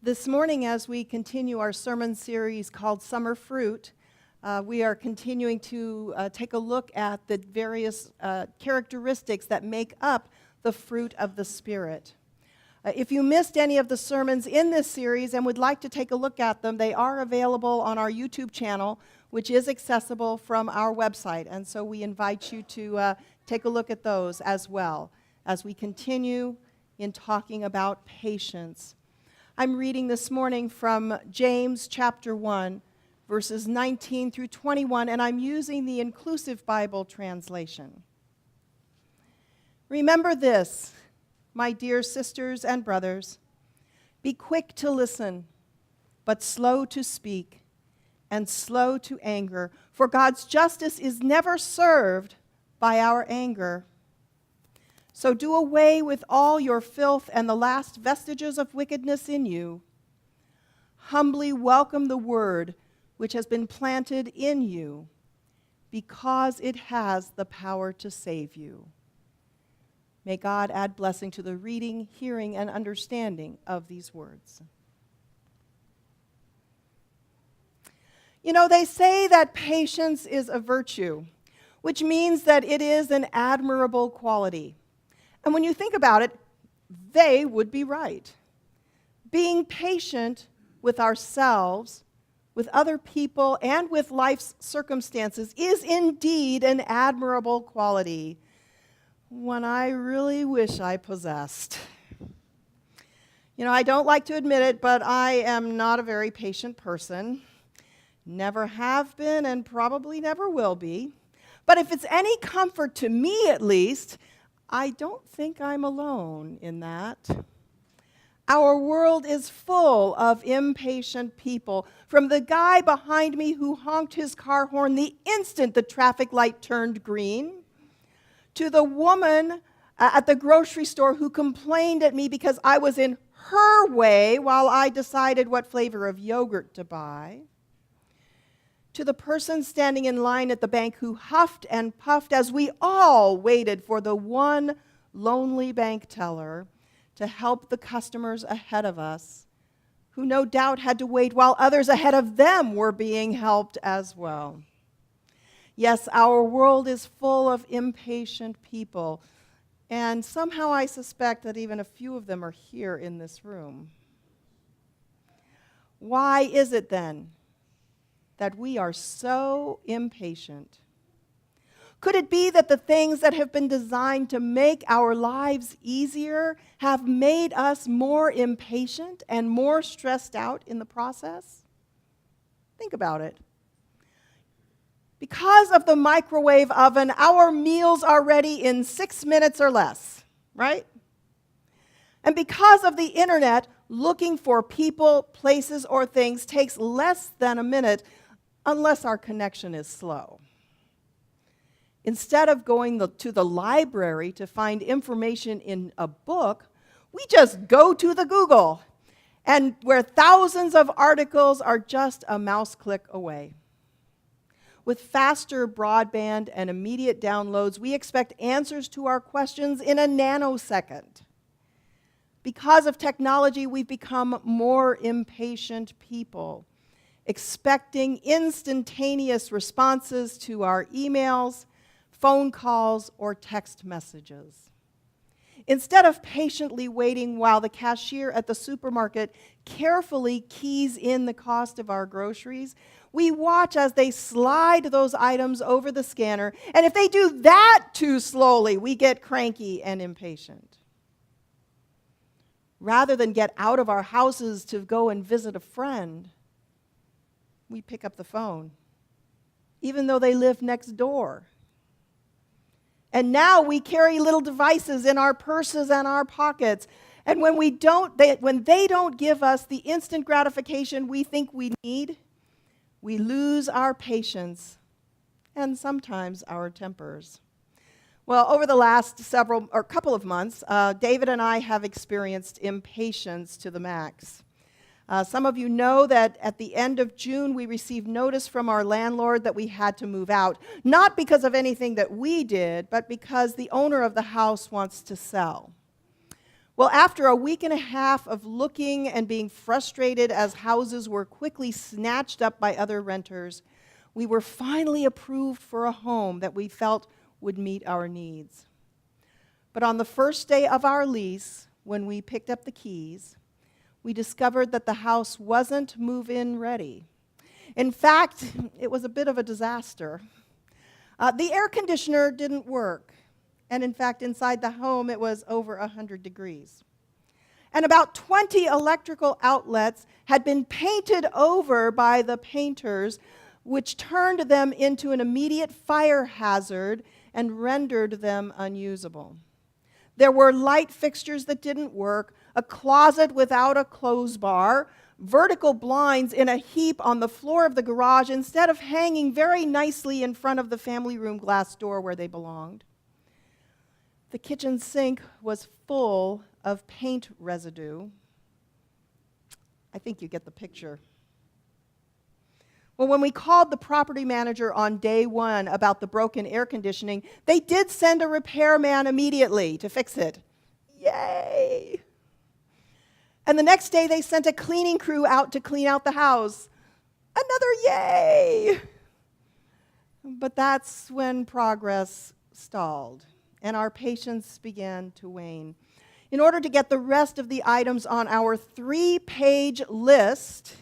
This morning, as we continue our sermon series called Summer Fruit, we are continuing to take a look at the various characteristics that make up the fruit of the Spirit. If you missed any of the sermons in this series and would like to take a look at them, they are available on our YouTube channel, which is accessible from our website. And so we invite you to take a look at those as well as we continue in talking about patience. I'm reading this morning from James chapter 1, verses 19 through 21, and I'm using the Inclusive Bible translation. Remember this, my dear sisters and brothers, be quick to listen, but slow to speak, and slow to anger, for God's justice is never served by our anger. So do away with all your filth and the last vestiges of wickedness in you. Humbly welcome the word which has been planted in you, because it has the power to save you. May God add blessing to the reading, hearing, and understanding of these words. You know, they say that patience is a virtue, which means that it is an admirable quality. And when you think about it, they would be right. Being patient with ourselves, with other people, and with life's circumstances is indeed an admirable quality, one I really wish I possessed. You know, I don't like to admit it, but I am not a very patient person. Never have been and probably never will be. But if it's any comfort to me, at least, I don't think I'm alone in that. Our world is full of impatient people, from the guy behind me who honked his car horn the instant the traffic light turned green, to the woman at the grocery store who complained at me because I was in her way while I decided what flavor of yogurt to buy, to the person standing in line at the bank who huffed and puffed as we all waited for the one lonely bank teller to help the customers ahead of us, who no doubt had to wait while others ahead of them were being helped as well. Yes, our world is full of impatient people, and somehow I suspect that even a few of them are here in this room. Why is it then that we are so impatient? Could it be that the things that have been designed to make our lives easier have made us more impatient and more stressed out in the process? Think about it. Because of the microwave oven, our meals are ready in 6 minutes or less, right? And because of the internet, looking for people, places, or things takes less than a minute, unless our connection is slow. Instead of going to the library to find information in a book, we just go to the Google, and where thousands of articles are just a mouse click away. With faster broadband and immediate downloads, we expect answers to our questions in a nanosecond. Because of technology, we've become more impatient people, expecting instantaneous responses to our emails, phone calls, or text messages. Instead of patiently waiting while the cashier at the supermarket carefully keys in the cost of our groceries, we watch as they slide those items over the scanner, and if they do that too slowly, we get cranky and impatient. Rather than get out of our houses to go and visit a friend, we pick up the phone, even though they live next door. And now we carry little devices in our purses and our pockets. And when they don't give us the instant gratification we think we need, we lose our patience and sometimes our tempers. Well, over the last couple of months, David and I have experienced impatience to the max. Some of you know that at the end of June, we received notice from our landlord that we had to move out, not because of anything that we did, but because the owner of the house wants to sell. Well, after a week and a half of looking and being frustrated as houses were quickly snatched up by other renters, we were finally approved for a home that we felt would meet our needs. But on the first day of our lease, when we picked up the keys, we discovered that the house wasn't move-in ready. In fact, it was a bit of a disaster. The air conditioner didn't work. And in fact, inside the home, it was over 100 degrees. And about 20 electrical outlets had been painted over by the painters, which turned them into an immediate fire hazard and rendered them unusable. There were light fixtures that didn't work, a closet without a clothes bar, vertical blinds in a heap on the floor of the garage instead of hanging very nicely in front of the family room glass door where they belonged. The kitchen sink was full of paint residue. I think you get the picture. Well, when we called the property manager on day one about the broken air conditioning, they did send a repairman immediately to fix it. Yay! And the next day, they sent a cleaning crew out to clean out the house. Another yay! But that's when progress stalled, and our patience began to wane. In order to get the rest of the items on our 3-page list,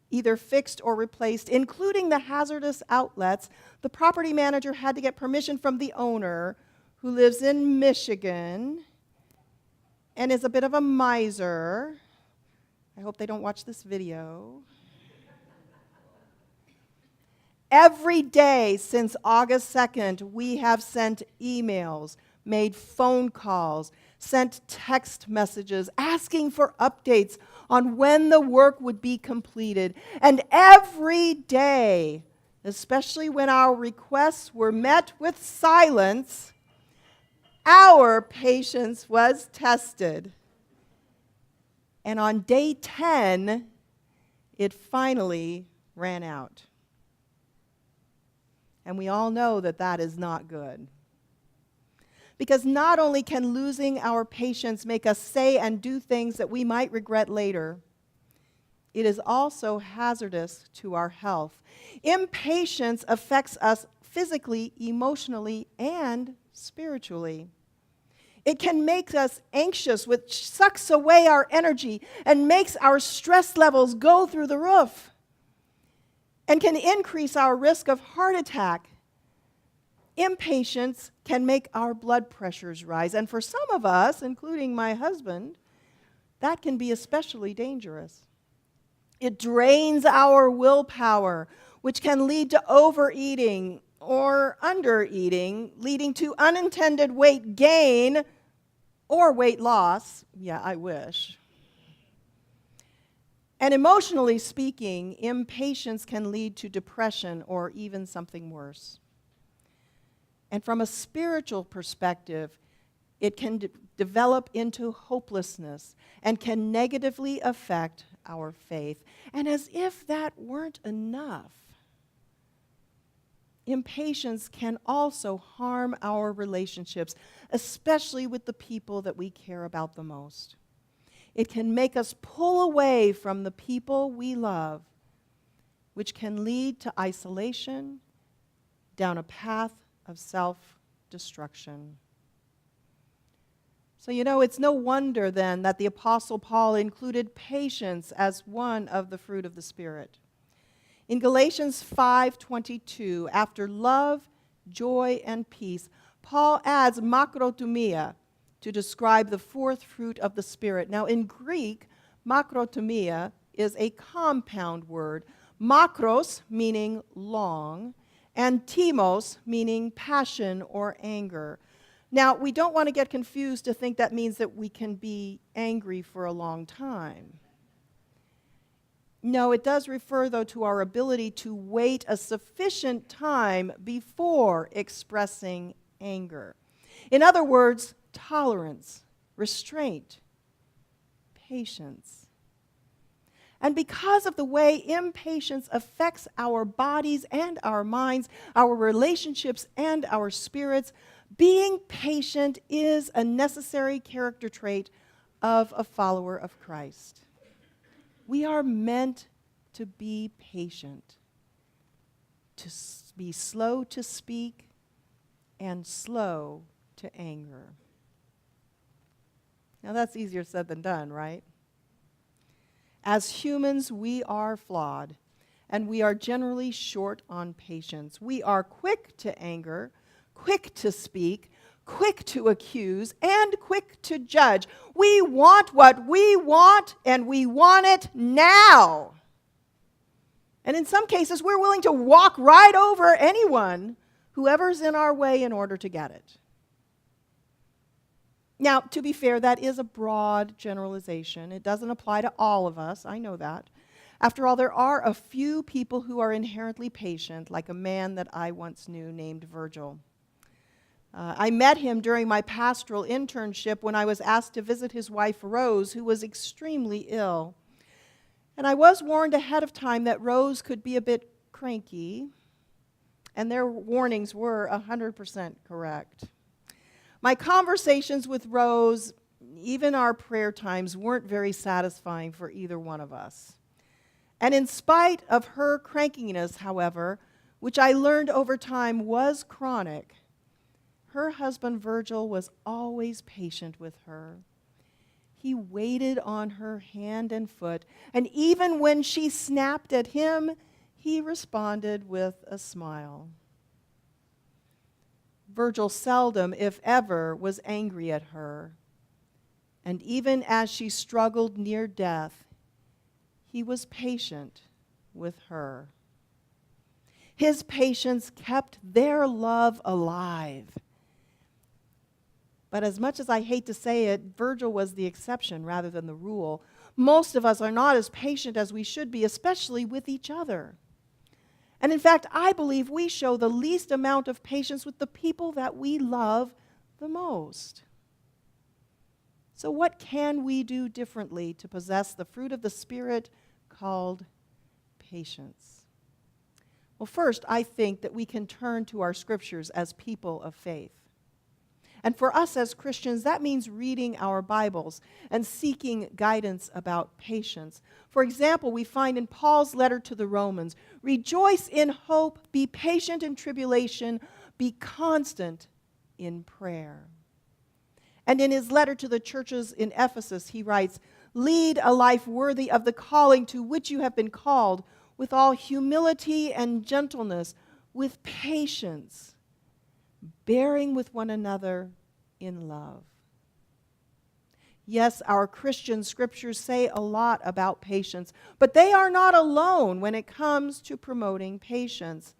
either fixed or replaced, including the hazardous outlets, the property manager had to get permission from the owner, who lives in Michigan and is a bit of a miser. I hope they don't watch this video. Every day since August 2nd, we have sent emails, made phone calls, sent text messages asking for updates on when the work would be completed. And every day, especially when our requests were met with silence, our patience was tested. And on day 10, it finally ran out. And we all know that that is not good. Because not only can losing our patience make us say and do things that we might regret later, it is also hazardous to our health. Impatience affects us physically, emotionally, and spiritually. It can make us anxious, which sucks away our energy and makes our stress levels go through the roof, and can increase our risk of heart attack. Impatience can make our blood pressures rise, and for some of us, including my husband, that can be especially dangerous. It drains our willpower, which can lead to overeating or undereating, leading to unintended weight gain or weight loss. Yeah, I wish. And emotionally speaking, impatience can lead to depression or even something worse. And from a spiritual perspective, it can develop into hopelessness and can negatively affect our faith. And as if that weren't enough, impatience can also harm our relationships, especially with the people that we care about the most. It can make us pull away from the people we love, which can lead to isolation down a path of self-destruction. So, it's no wonder then that the Apostle Paul included patience as one of the fruit of the Spirit. In Galatians 5:22, after love, joy, and peace, Paul adds makrothumia to describe the fourth fruit of the Spirit. Now, in Greek, makrothumia is a compound word. Makros, meaning long, and timos, meaning passion or anger. Now, we don't want to get confused to think that means that we can be angry for a long time. No, it does refer, though, to our ability to wait a sufficient time before expressing anger. In other words, tolerance, restraint, patience. And because of the way impatience affects our bodies and our minds, our relationships and our spirits, being patient is a necessary character trait of a follower of Christ. We are meant to be patient, to be slow to speak and slow to anger. Now that's easier said than done, right? As humans, we are flawed, and we are generally short on patience. We are quick to anger, quick to speak, quick to accuse, and quick to judge. We want what we want, and we want it now. And in some cases, we're willing to walk right over anyone, whoever's in our way, in order to get it. Now, to be fair, that is a broad generalization. It doesn't apply to all of us. I know that. After all, there are a few people who are inherently patient, like a man that I once knew named Virgil. I met him during my pastoral internship when I was asked to visit his wife, Rose, who was extremely ill. And I was warned ahead of time that Rose could be a bit cranky, and their warnings were 100% correct. My conversations with Rose, even our prayer times, weren't very satisfying for either one of us. And in spite of her crankiness, however, which I learned over time was chronic, her husband Virgil was always patient with her. He waited on her hand and foot, and even when she snapped at him, he responded with a smile. Virgil seldom, if ever, was angry at her, and even as she struggled near death, he was patient with her. His patience kept their love alive. But as much as I hate to say it, Virgil was the exception rather than the rule. Most of us are not as patient as we should be, especially with each other. And in fact, I believe we show the least amount of patience with the people that we love the most. So what can we do differently to possess the fruit of the Spirit called patience? Well, first, I think that we can turn to our scriptures as people of faith. And for us as Christians, that means reading our Bibles and seeking guidance about patience. For example, we find in Paul's letter to the Romans, rejoice in hope, be patient in tribulation, be constant in prayer. And in his letter to the churches in Ephesus, he writes, lead a life worthy of the calling to which you have been called, with all humility and gentleness, with patience, bearing with one another in love. Yes, our Christian scriptures say a lot about patience, but they are not alone when it comes to promoting patience.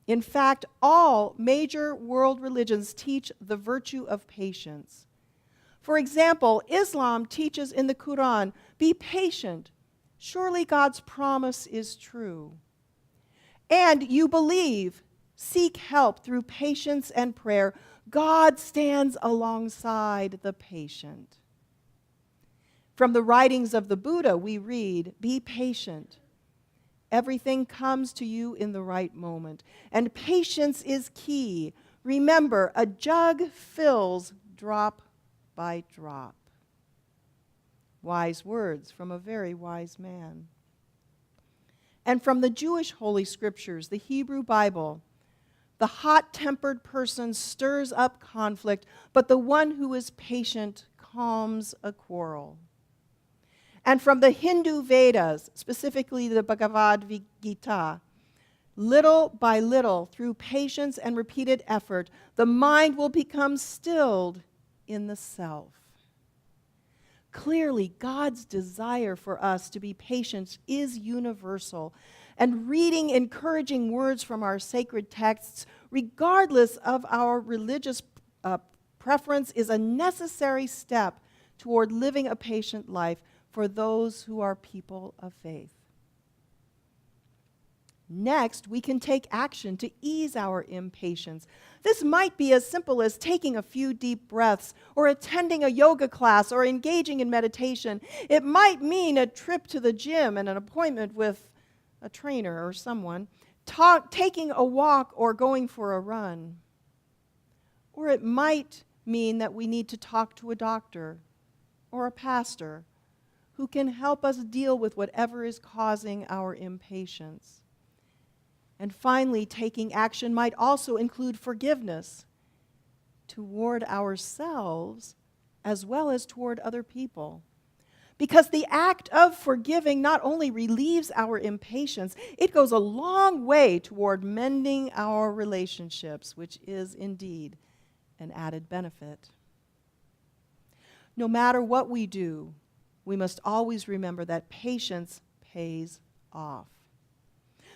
In fact, all major world religions teach the virtue of patience. For example, Islam teaches in the Quran, be patient. Surely God's promise is true. And you believe, seek help through patience and prayer. God stands alongside the patient. From the writings of the Buddha, we read, be patient. Everything comes to you in the right moment. And patience is key. Remember, a jug fills drop by drop. Wise words from a very wise man. And from the Jewish Holy Scriptures, the Hebrew Bible, the hot-tempered person stirs up conflict, but the one who is patient calms a quarrel. And from the Hindu Vedas, specifically the Bhagavad Gita, little by little, through patience and repeated effort, the mind will become stilled in the self. Clearly, God's desire for us to be patient is universal, and reading encouraging words from our sacred texts, regardless of our religious preference, is a necessary step toward living a patient life for those who are people of faith. Next, we can take action to ease our impatience. This might be as simple as taking a few deep breaths, or attending a yoga class, or engaging in meditation. It might mean a trip to the gym and an appointment with a trainer or someone, taking a walk or going for a run. Or it might mean that we need to talk to a doctor or a pastor who can help us deal with whatever is causing our impatience. And finally, taking action might also include forgiveness toward ourselves as well as toward other people. Because the act of forgiving not only relieves our impatience, it goes a long way toward mending our relationships, which is indeed an added benefit. No matter what we do, we must always remember that patience pays off.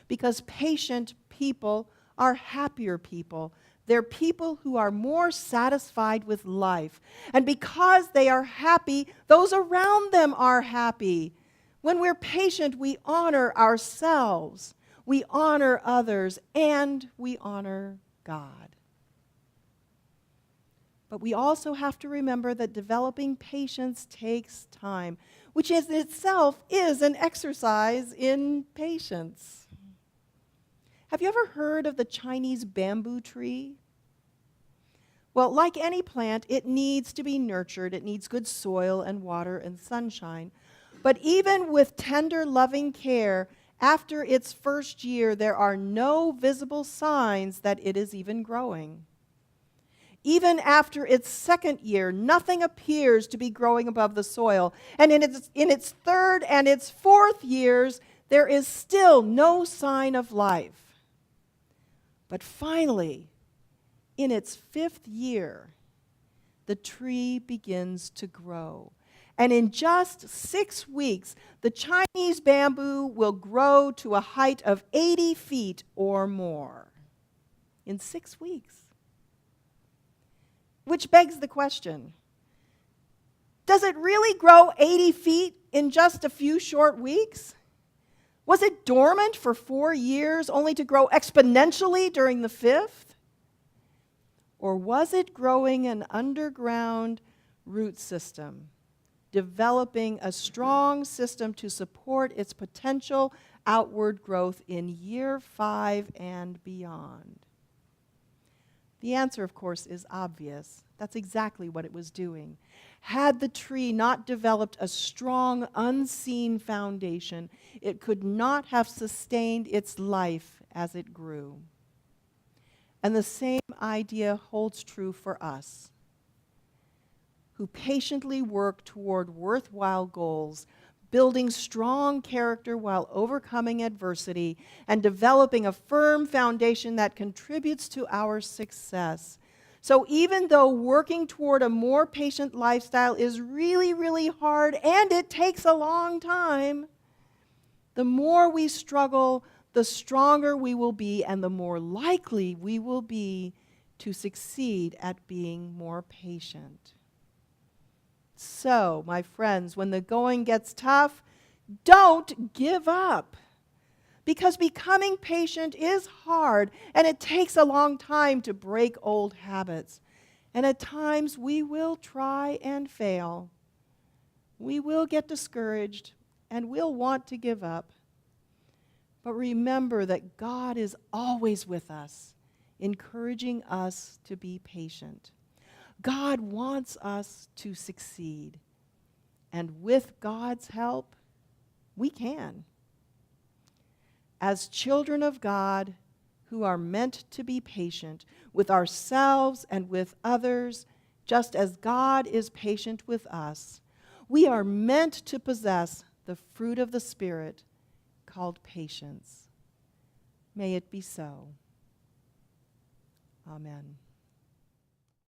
Because patient people are happier people. They're people who are more satisfied with life. And because they are happy, those around them are happy. When we're patient, we honor ourselves, we honor others, and we honor God. But we also have to remember that developing patience takes time, which in itself is an exercise in patience. Have you ever heard of the Chinese bamboo tree? Well, like any plant, it needs to be nurtured. It needs good soil and water and sunshine. But even with tender, loving care, after its first year, there are no visible signs that it is even growing. Even after its second year, nothing appears to be growing above the soil. And in its third and its fourth years, there is still no sign of life. But finally, in its fifth year, the tree begins to grow. And in just 6 weeks, the Chinese bamboo will grow to a height of 80 feet or more. In 6 weeks. Which begs the question, does it really grow 80 feet in just a few short weeks? Was it dormant for 4 years only to grow exponentially during the 5th? Or was it growing an underground root system, developing a strong system to support its potential outward growth in year 5 and beyond? The answer, of course, is obvious. That's exactly what it was doing. Had the tree not developed a strong, unseen foundation, it could not have sustained its life as it grew. And the same idea holds true for us, who patiently work toward worthwhile goals, building strong character while overcoming adversity, and developing a firm foundation that contributes to our success. So even though working toward a more patient lifestyle is really, really hard, and it takes a long time, the more we struggle, the stronger we will be, and the more likely we will be to succeed at being more patient. So, my friends, when the going gets tough, don't give up. Because becoming patient is hard, and it takes a long time to break old habits. And at times we will try and fail. We will get discouraged, and we'll want to give up. But remember that God is always with us, encouraging us to be patient. God wants us to succeed. And with God's help, we can. As children of God who are meant to be patient with ourselves and with others, just as God is patient with us, we are meant to possess the fruit of the Spirit called patience. May it be so. Amen.